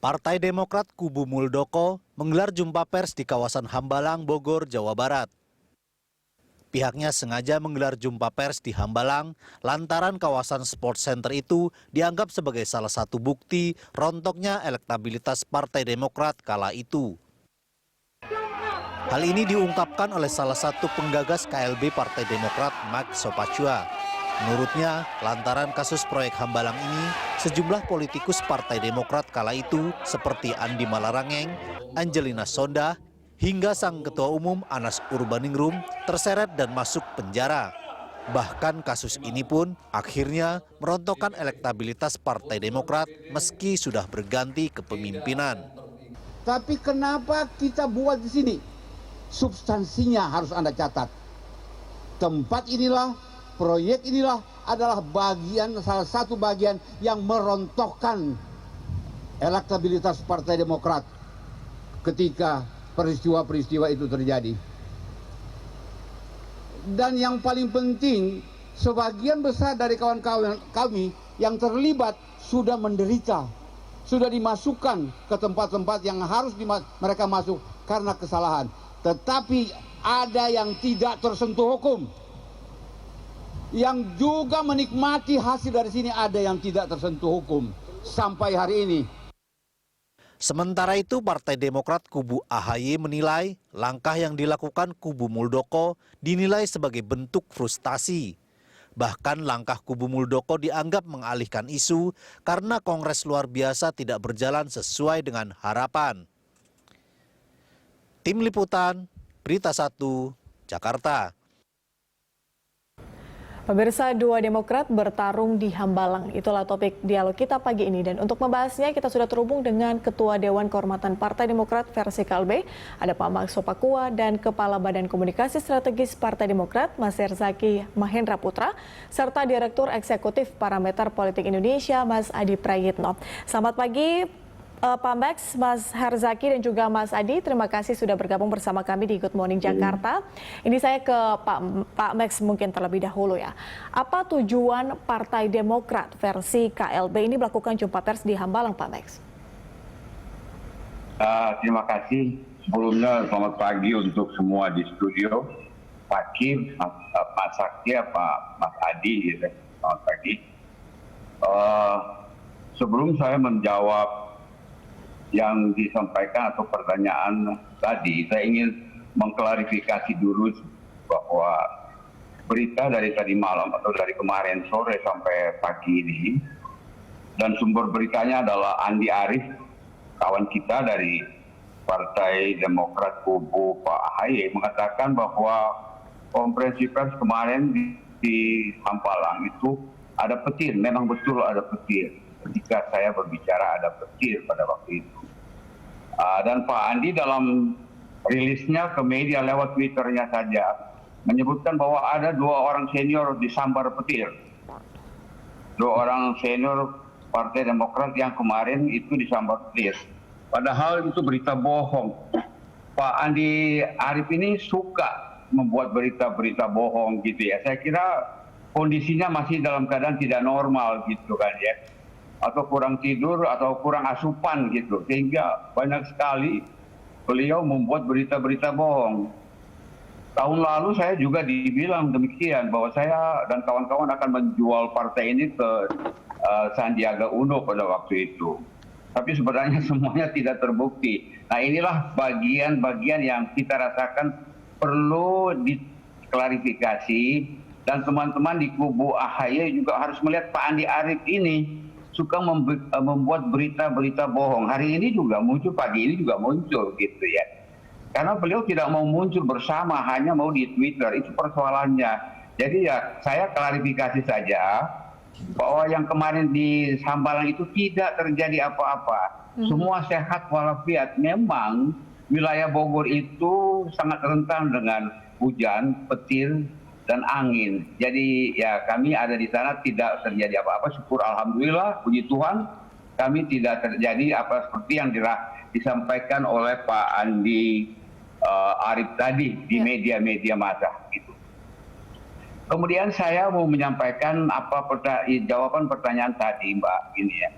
Partai Demokrat kubu Muldoko menggelar jumpa pers di kawasan Hambalang, Bogor, Jawa Barat. Pihaknya sengaja menggelar jumpa pers di Hambalang lantaran kawasan sport center itu dianggap sebagai salah satu bukti rontoknya elektabilitas Partai Demokrat kala itu. Hal ini diungkapkan oleh salah satu penggagas KLB Partai Demokrat, Max Sopacua. Menurutnya, lantaran kasus proyek Hambalang ini, sejumlah politikus Partai Demokrat kala itu seperti Andi Malarangeng, Angelina Sondah, hingga sang Ketua Umum Anas Urbaningrum terseret dan masuk penjara. Bahkan kasus ini pun akhirnya merontokkan elektabilitas Partai Demokrat meski sudah berganti kepemimpinan. Tapi kenapa kita buat di sini? Substansinya harus Anda catat. Tempat inilah, proyek inilah adalah salah satu bagian yang merontokkan elektabilitas Partai Demokrat ketika peristiwa-peristiwa itu terjadi. Dan yang paling penting, sebagian besar dari kawan-kawan kami yang terlibat sudah menderita, sudah dimasukkan ke tempat-tempat yang harus mereka masuk karena kesalahan. Tetapi ada yang tidak tersentuh hukum. Yang juga menikmati hasil dari sini ada yang tidak tersentuh hukum sampai hari ini. Sementara itu Partai Demokrat kubu AHY menilai langkah yang dilakukan kubu Muldoko dinilai sebagai bentuk frustasi. Bahkan langkah kubu Muldoko dianggap mengalihkan isu karena Kongres luar biasa tidak berjalan sesuai dengan harapan. Tim Liputan, Berita 1, Jakarta. Pemirsa, dua Demokrat bertarung di Hambalang. Itulah topik dialog kita pagi ini. Dan untuk membahasnya kita sudah terhubung dengan Ketua Dewan Kehormatan Partai Demokrat versi KLB, ada Pak Max Sopacua, dan Kepala Badan Komunikasi Strategis Partai Demokrat, Mas Herzaki Mahendra Putra, serta Direktur Eksekutif Parameter Politik Indonesia, Mas Adi Prayitno. Selamat pagi, Pak Max, Mas Herzaki, dan juga Mas Adi, terima kasih sudah bergabung bersama kami di Good Morning Jakarta. Ini saya ke Pak Max mungkin terlebih dahulu ya. Apa tujuan Partai Demokrat versi KLB ini melakukan jumpa pers di Hambalang, Pak Max? Terima kasih. Sebelumnya selamat pagi untuk semua di studio. Pak Kim, Pak Sakti, Mas Adi, gitu. Selamat pagi. Sebelum saya menjawab yang disampaikan atau pertanyaan tadi, saya ingin mengklarifikasi dulu bahwa berita dari tadi malam atau dari kemarin sore sampai pagi ini, dan sumber beritanya adalah Andi Arief, kawan kita dari Partai Demokrat kubu Pak AHY, mengatakan bahwa konferensi pers kemarin di Hambalang itu ada petir. Memang betul ada petir. Ketika saya berbicara ada petir pada waktu itu. Dan Pak Andi dalam rilisnya ke media lewat Twitternya saja menyebutkan bahwa ada 2 orang senior disambar petir. 2 orang senior Partai Demokrat yang kemarin itu disambar petir. Padahal itu berita bohong. Pak Andi Arief ini suka membuat berita-berita bohong gitu ya. Saya kira kondisinya masih dalam keadaan tidak normal gitu kan ya. Atau kurang tidur atau kurang asupan gitu, sehingga banyak sekali beliau membuat berita-berita bohong. Tahun lalu saya juga dibilang demikian, bahwa saya dan kawan-kawan akan menjual partai ini ke Sandiaga Uno pada waktu itu. Tapi sebenarnya semuanya tidak terbukti. Nah, inilah bagian-bagian yang kita rasakan perlu diklarifikasi, dan teman-teman di kubu AHY juga harus melihat Pak Andi Arief ini suka membuat berita-berita bohong. Hari ini juga muncul, pagi ini juga muncul gitu ya. Karena beliau tidak mau muncul bersama, hanya mau di Twitter, itu persoalannya. Jadi ya saya klarifikasi saja bahwa yang kemarin di Hambalang itu tidak terjadi apa-apa. Semua sehat walafiat. Memang wilayah Bogor itu sangat rentan dengan hujan, petir, dan angin. Jadi ya kami ada di sana tidak terjadi apa-apa. Syukur alhamdulillah, puji Tuhan, kami tidak terjadi apa seperti yang disampaikan oleh Pak Andi Arief tadi di media-media massa gitu. Kemudian saya mau menyampaikan jawaban pertanyaan tadi, Mbak, ini ya.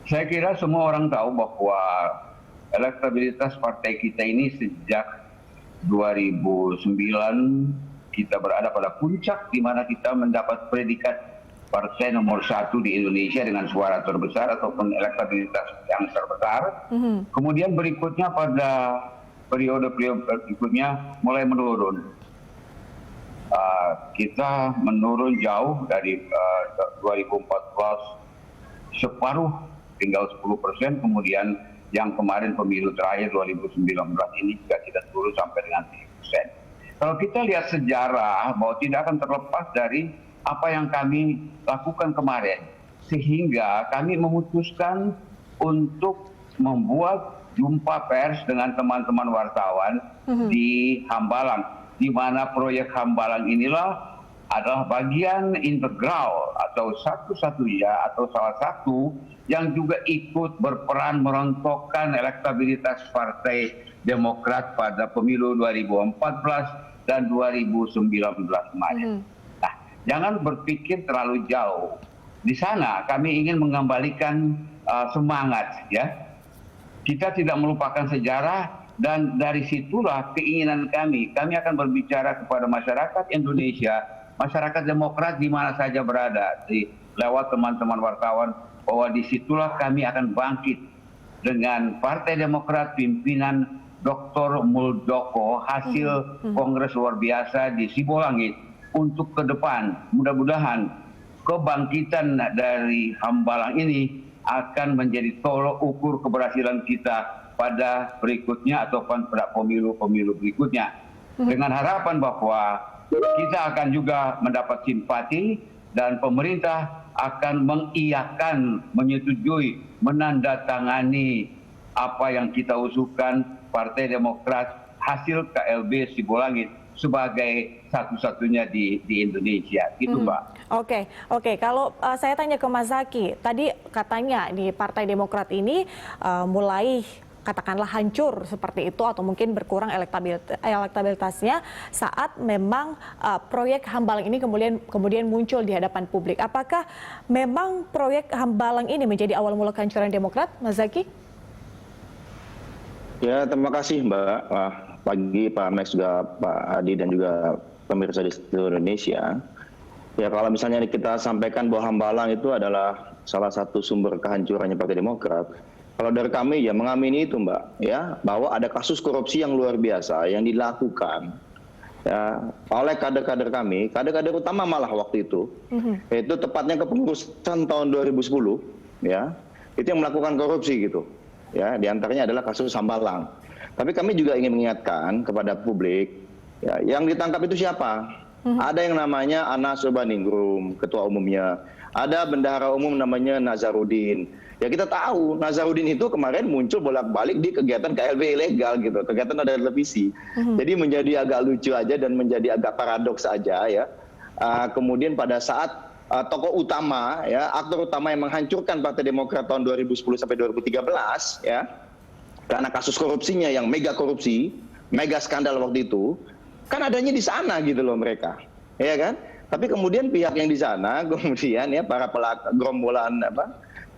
Saya kira semua orang tahu bahwa elektabilitas partai kita ini sejak 2009 kita berada pada puncak di mana kita mendapat predikat partai nomor 1 di Indonesia dengan suara terbesar ataupun elektabilitas yang terbesar. Kemudian berikutnya pada periode berikutnya mulai menurun. Kita menurun jauh dari 2014 separuh, tinggal 10%, kemudian yang kemarin pemilu terakhir 2019 ini juga kita turun sampai dengan 3%. Kalau kita lihat sejarah bahwa tidak akan terlepas dari apa yang kami lakukan kemarin, sehingga kami memutuskan untuk membuat jumpa pers dengan teman-teman wartawan di Hambalang, di mana proyek Hambalang inilah adalah bagian integral atau satu-satunya atau salah satu yang juga ikut berperan merontokkan elektabilitas Partai Demokrat pada pemilu 2014 dan 2019 kemarin. Nah, jangan berpikir terlalu jauh. Di sana kami ingin mengembalikan semangat, ya. Kita tidak melupakan sejarah. Dan dari situlah keinginan kami akan berbicara kepada masyarakat Indonesia, masyarakat Demokrat di mana saja berada, lewat teman-teman wartawan, bahwa disitulah kami akan bangkit dengan Partai Demokrat pimpinan Dr. Muldoko hasil Kongres luar biasa di Sibolangit untuk ke depan. Mudah-mudahan kebangkitan dari Hambalang ini akan menjadi tolok ukur keberhasilan kita pada berikutnya ataupun pada pemilu-pemilu berikutnya. Dengan harapan bahwa kita akan juga mendapat simpati dan pemerintah akan mengiyakan, menyetujui, menandatangani apa yang kita usulkan Partai Demokrat hasil KLB Sibolangit sebagai satu-satunya di Indonesia. Gitu, Mbak. Oke. Kalau saya tanya ke Mas Zaky, tadi katanya di Partai Demokrat ini mulai katakanlah hancur seperti itu atau mungkin berkurang elektabilitasnya saat memang proyek Hambalang ini kemudian muncul di hadapan publik. Apakah memang proyek Hambalang ini menjadi awal mula kehancuran Demokrat, Mas Zaky? Ya, terima kasih Mbak. Pagi Pak Max, juga Pak Adi dan juga pemirsa di seluruh Indonesia. Ya, kalau misalnya kita sampaikan bahwa Hambalang itu adalah salah satu sumber kehancurannya Partai Demokrat. Kalau dari kami ya mengamini itu Mbak, ya, bahwa ada kasus korupsi yang luar biasa yang dilakukan ya oleh kader-kader kami, kader-kader utama malah waktu itu, yaitu tepatnya kepengurusan tahun 2010, ya, itu yang melakukan korupsi gitu, ya, diantaranya adalah kasus Hambalang. Tapi kami juga ingin mengingatkan kepada publik, ya, yang ditangkap itu siapa? Ada yang namanya Anas Urbaningrum, ketua umumnya, ada bendahara umum namanya Nazarudin. Ya kita tahu Nazarudin itu kemarin muncul bolak-balik di kegiatan KLB ilegal gitu, kegiatan ada televisi. Jadi menjadi agak lucu aja dan menjadi agak paradoks aja ya. Kemudian pada saat tokoh utama ya, aktor utama yang menghancurkan Partai Demokrat tahun 2010 sampai 2013 ya, karena kasus korupsinya yang mega korupsi, mega skandal waktu itu, kan adanya di sana gitu loh mereka, ya kan? Tapi kemudian pihak yang di sana, kemudian ya para gerombolan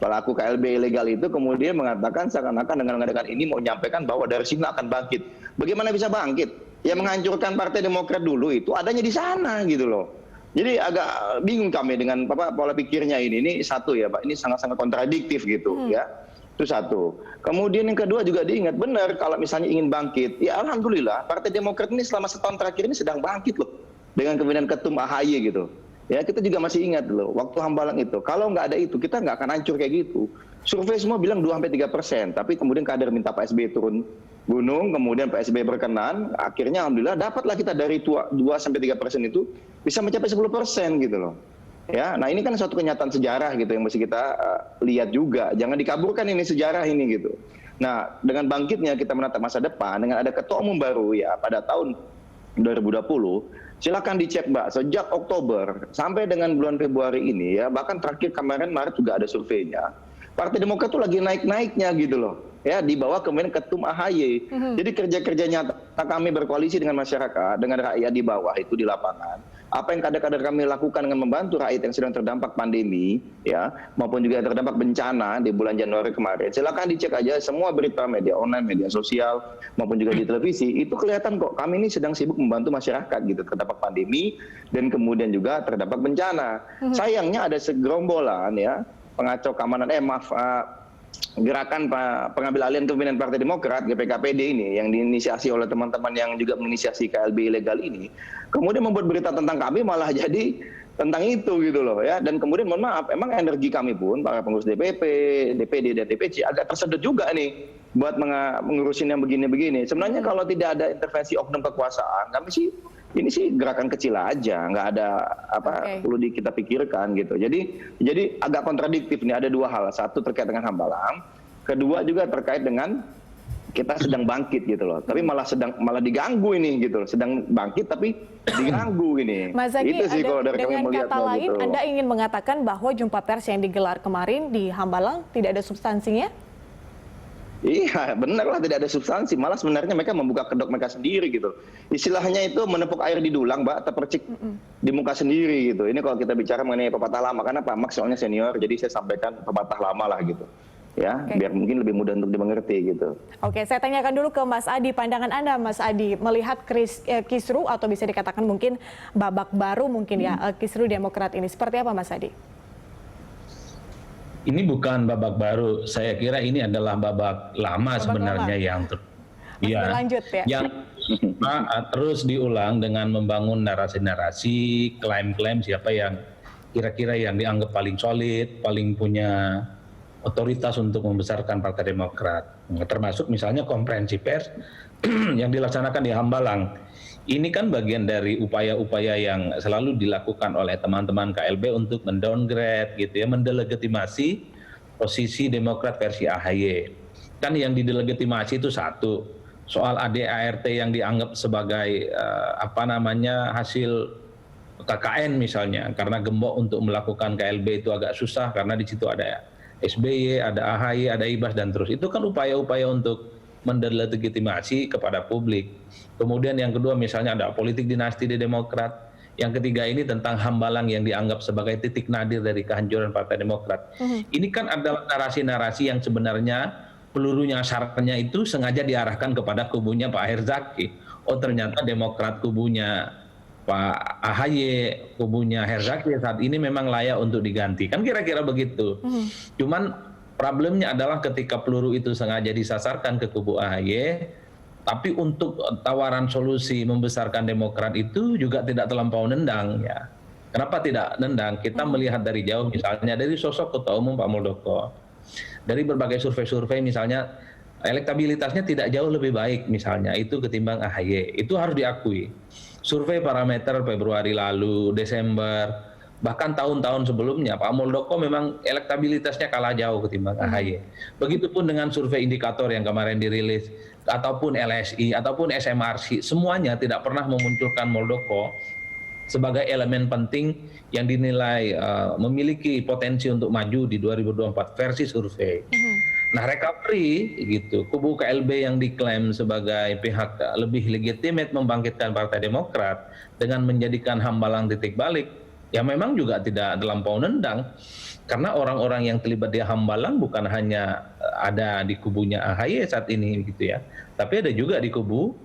pelaku KLB ilegal itu kemudian mengatakan seakan-akan dengan mengadakan ini mau menyampaikan bahwa dari sini akan bangkit. Bagaimana bisa bangkit? Yang menghancurkan Partai Demokrat dulu itu adanya di sana gitu loh. Jadi agak bingung kami dengan pola pikirnya ini. Ini satu ya Pak, ini sangat-sangat kontradiktif gitu ya. Itu satu. Kemudian yang kedua juga diingat benar kalau misalnya ingin bangkit. Ya alhamdulillah Partai Demokrat ini selama setahun terakhir ini sedang bangkit loh. Dengan kepemimpinan Ketum AHY gitu. Ya kita juga masih ingat loh waktu Hambalang itu. Kalau nggak ada itu kita nggak akan hancur kayak gitu. Survei semua bilang 2-3%. Tapi kemudian kader minta Pak SBY turun gunung. Kemudian Pak SBY berkenan. Akhirnya alhamdulillah dapatlah kita dari 2-3% itu bisa mencapai 10% gitu loh. Ya, nah ini kan suatu kenyataan sejarah gitu yang mesti kita lihat juga. Jangan dikaburkan ini sejarah ini gitu. Nah dengan bangkitnya kita menatap masa depan dengan ada ketua umum baru ya pada tahun 2020. Silakan dicek Mbak, sejak Oktober sampai dengan bulan Februari ini ya, bahkan terakhir kemarin Maret juga ada surveinya. Partai Demokrat itu lagi naik-naiknya gitu loh. Ya, di bawah kemudian Ketum AHY. Jadi kerja-kerja nyata kami berkoalisi dengan masyarakat, dengan rakyat di bawah itu di lapangan. apa yang kader-kader kami lakukan dengan membantu rakyat yang sedang terdampak pandemi, ya, maupun juga yang terdampak bencana di bulan Januari kemarin. Silakan dicek aja semua berita media online, media sosial, maupun juga di televisi. Itu kelihatan kok kami ini sedang sibuk membantu masyarakat gitu terdampak pandemi dan kemudian juga terdampak bencana. Sayangnya ada segerombolan ya pengacau keamanan, gerakan pengambil alihan kepemimpinan Partai Demokrat GPKPD ini yang diinisiasi oleh teman-teman yang juga menginisiasi KLB ilegal ini, kemudian membuat berita tentang kami malah jadi tentang itu gitu loh ya. Dan kemudian mohon maaf, emang energi kami pun para pengurus DPP, DPD dan DPC agak tersedot juga nih buat mengurusin yang begini-begini. Sebenarnya kalau tidak ada intervensi oknum kekuasaan, kami sih ini sih gerakan kecil aja, nggak ada perlu kita pikirkan gitu. Jadi agak kontradiktif nih, ada dua hal. Satu terkait dengan Hambalang, kedua juga terkait dengan kita sedang bangkit gitu loh. Tapi malah diganggu ini gitu loh. Sedang bangkit tapi diganggu ini. Mas Zaky, itu sih kalau dari kami dengan melihatnya kata lain, gitu. Anda ingin mengatakan bahwa jumpa pers yang digelar kemarin di Hambalang tidak ada substansinya? Iya, benar lah, tidak ada substansi. Malah sebenarnya mereka membuka kedok mereka sendiri gitu. Istilahnya itu menepuk air di dulang, Mbak, terpercik di muka sendiri gitu. Ini kalau kita bicara mengenai pepatah lama, karena Pak Max soalnya senior, jadi saya sampaikan pepatah lama lah gitu. Ya, biar mungkin lebih mudah untuk dimengerti gitu. Oke, saya tanyakan dulu ke Mas Adi, pandangan Anda Mas Adi melihat kisru atau bisa dikatakan mungkin babak baru mungkin ya kisru Demokrat ini. Seperti apa Mas Adi? Ini bukan babak baru, saya kira ini adalah babak lama sebenarnya yang berlanjut ya. Yang terus diulang dengan membangun narasi-narasi, klaim-klaim siapa yang kira-kira yang dianggap paling solid, paling punya otoritas untuk membesarkan Partai Demokrat. Termasuk misalnya konferensi pers yang dilaksanakan di Hambalang. Ini kan bagian dari upaya-upaya yang selalu dilakukan oleh teman-teman KLB untuk mendowngrade gitu ya, mendelegitimasi posisi Demokrat versi AHY. Kan yang didelegitimasi itu satu, soal ADART yang dianggap sebagai hasil KKN misalnya, karena gembok untuk melakukan KLB itu agak susah karena di situ ada SBY, ada AHY, ada Ibas dan terus. Itu kan upaya-upaya untuk mendelegitimasi kepada publik. Kemudian yang kedua misalnya ada politik dinasti di Demokrat. Yang ketiga ini tentang Hambalang yang dianggap sebagai titik nadir dari kehancuran Partai Demokrat. Ini kan adalah narasi-narasi yang sebenarnya peluru nyasarnya itu sengaja diarahkan kepada kubunya Pak Herzaki. Oh ternyata Demokrat kubunya Pak AHY, kubunya Herzaki saat ini memang layak untuk diganti. Kan kira-kira begitu. Cuman problemnya adalah ketika peluru itu sengaja disasarkan ke kubu AHY, tapi untuk tawaran solusi membesarkan Demokrat itu juga tidak terlampau nendang ya. Kenapa tidak nendang? Kita melihat dari jauh misalnya dari sosok Ketua Umum Pak Muldoko. Dari berbagai survei-survei misalnya elektabilitasnya tidak jauh lebih baik misalnya itu ketimbang AHY. Itu harus diakui. Survei parameter Februari lalu, Desember, bahkan tahun-tahun sebelumnya Pak Muldoko memang elektabilitasnya kalah jauh ketimbang AHY. Begitupun dengan survei indikator yang kemarin dirilis, ataupun LSI, ataupun SMRC, semuanya tidak pernah memunculkan Muldoko sebagai elemen penting yang dinilai memiliki potensi untuk maju di 2024 versi survei. Nah recovery gitu, kubu KLB yang diklaim sebagai pihak lebih legitimate membangkitkan Partai Demokrat dengan menjadikan Hambalang titik balik, ya memang juga tidak terlampau nendang. Karena orang-orang yang terlibat di Hambalang bukan hanya ada di kubunya AHY saat ini gitu ya, tapi ada juga di kubu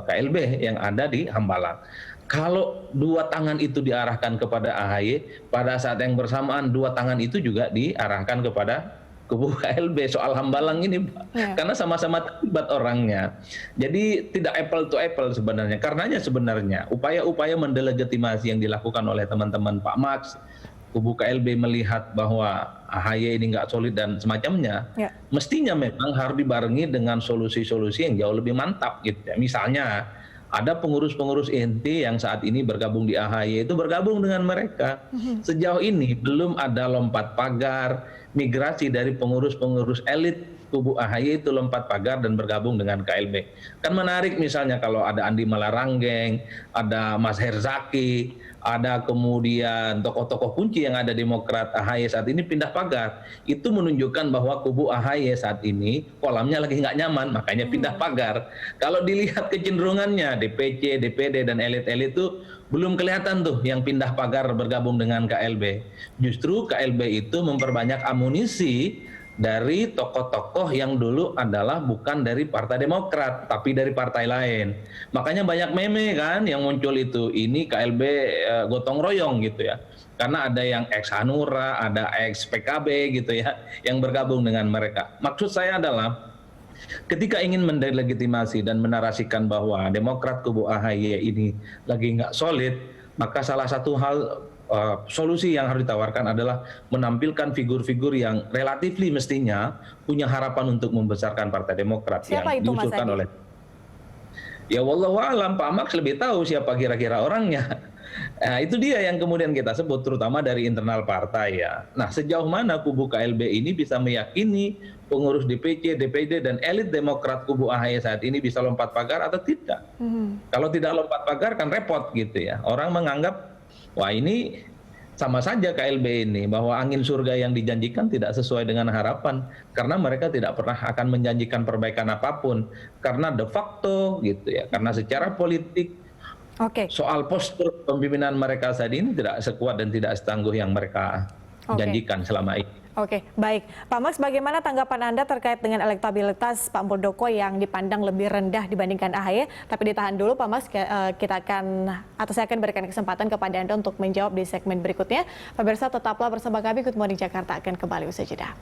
KLB yang ada di Hambalang. Kalau dua tangan itu diarahkan kepada AHY, pada saat yang bersamaan dua tangan itu juga diarahkan kepada kubu KLB soal Hambalang ini, karena sama-sama terlibat orangnya. Jadi tidak apple to apple sebenarnya. Karenanya sebenarnya upaya-upaya mendelegitimasi yang dilakukan oleh teman-teman Pak Max, kubu KLB melihat bahwa AHY ini nggak solid dan semacamnya, mestinya memang harus dibarengi dengan solusi-solusi yang jauh lebih mantap gitu ya. Misalnya ada pengurus-pengurus inti yang saat ini bergabung di AHY itu bergabung dengan mereka. Sejauh ini belum ada lompat pagar, migrasi dari pengurus-pengurus elit kubu AHY itu lompat pagar dan bergabung dengan KLB. Kan menarik misalnya kalau ada Andi Malarangeng, ada Mas Herzaki, ada kemudian tokoh-tokoh kunci yang ada Demokrat AHY saat ini pindah pagar. Itu menunjukkan bahwa kubu AHY saat ini kolamnya lagi nggak nyaman, makanya pindah pagar. Kalau dilihat kecenderungannya DPC, DPD, dan elit-elit itu belum kelihatan tuh yang pindah pagar bergabung dengan KLB. Justru KLB itu memperbanyak amunisi dari tokoh-tokoh yang dulu adalah bukan dari Partai Demokrat, tapi dari partai lain. Makanya banyak meme kan yang muncul itu, ini KLB gotong royong gitu ya. Karena ada yang ex Hanura, ada ex PKB gitu ya, yang bergabung dengan mereka. Maksud saya adalah, ketika ingin mendelegitimasi dan menarasikan bahwa Demokrat kubu AHY ini lagi nggak solid, maka salah satu hal solusi yang harus ditawarkan adalah menampilkan figur-figur yang relatifly mestinya punya harapan untuk membesarkan Partai Demokrat. Siapa yang itu, Mas diusulkan Adi? oleh, ya wallahu alam, Pak Max lebih tahu siapa kira-kira orangnya. Nah, itu dia yang kemudian kita sebut terutama dari internal partai ya. Nah, sejauh mana kubu KLB ini bisa meyakini pengurus DPC, DPD, dan elit Demokrat kubu AHY saat ini bisa lompat pagar atau tidak? Kalau tidak lompat pagar kan repot gitu ya. Orang menganggap, wah ini sama saja KLB ini, bahwa angin surga yang dijanjikan tidak sesuai dengan harapan, karena mereka tidak pernah akan menjanjikan perbaikan apapun, karena de facto gitu ya, karena secara politik soal postur pemimpinan mereka saat ini tidak sekuat dan tidak setangguh yang mereka janjikan selama ini. Oke, baik. Pak Max, bagaimana tanggapan Anda terkait dengan elektabilitas Pak Muldoko yang dipandang lebih rendah dibandingkan AHY? Tapi ditahan dulu Pak Max, kita akan, atau saya akan berikan kesempatan kepada Anda untuk menjawab di segmen berikutnya. Pemirsa tetaplah bersama kami, Good Morning Jakarta akan kembali usai jeda.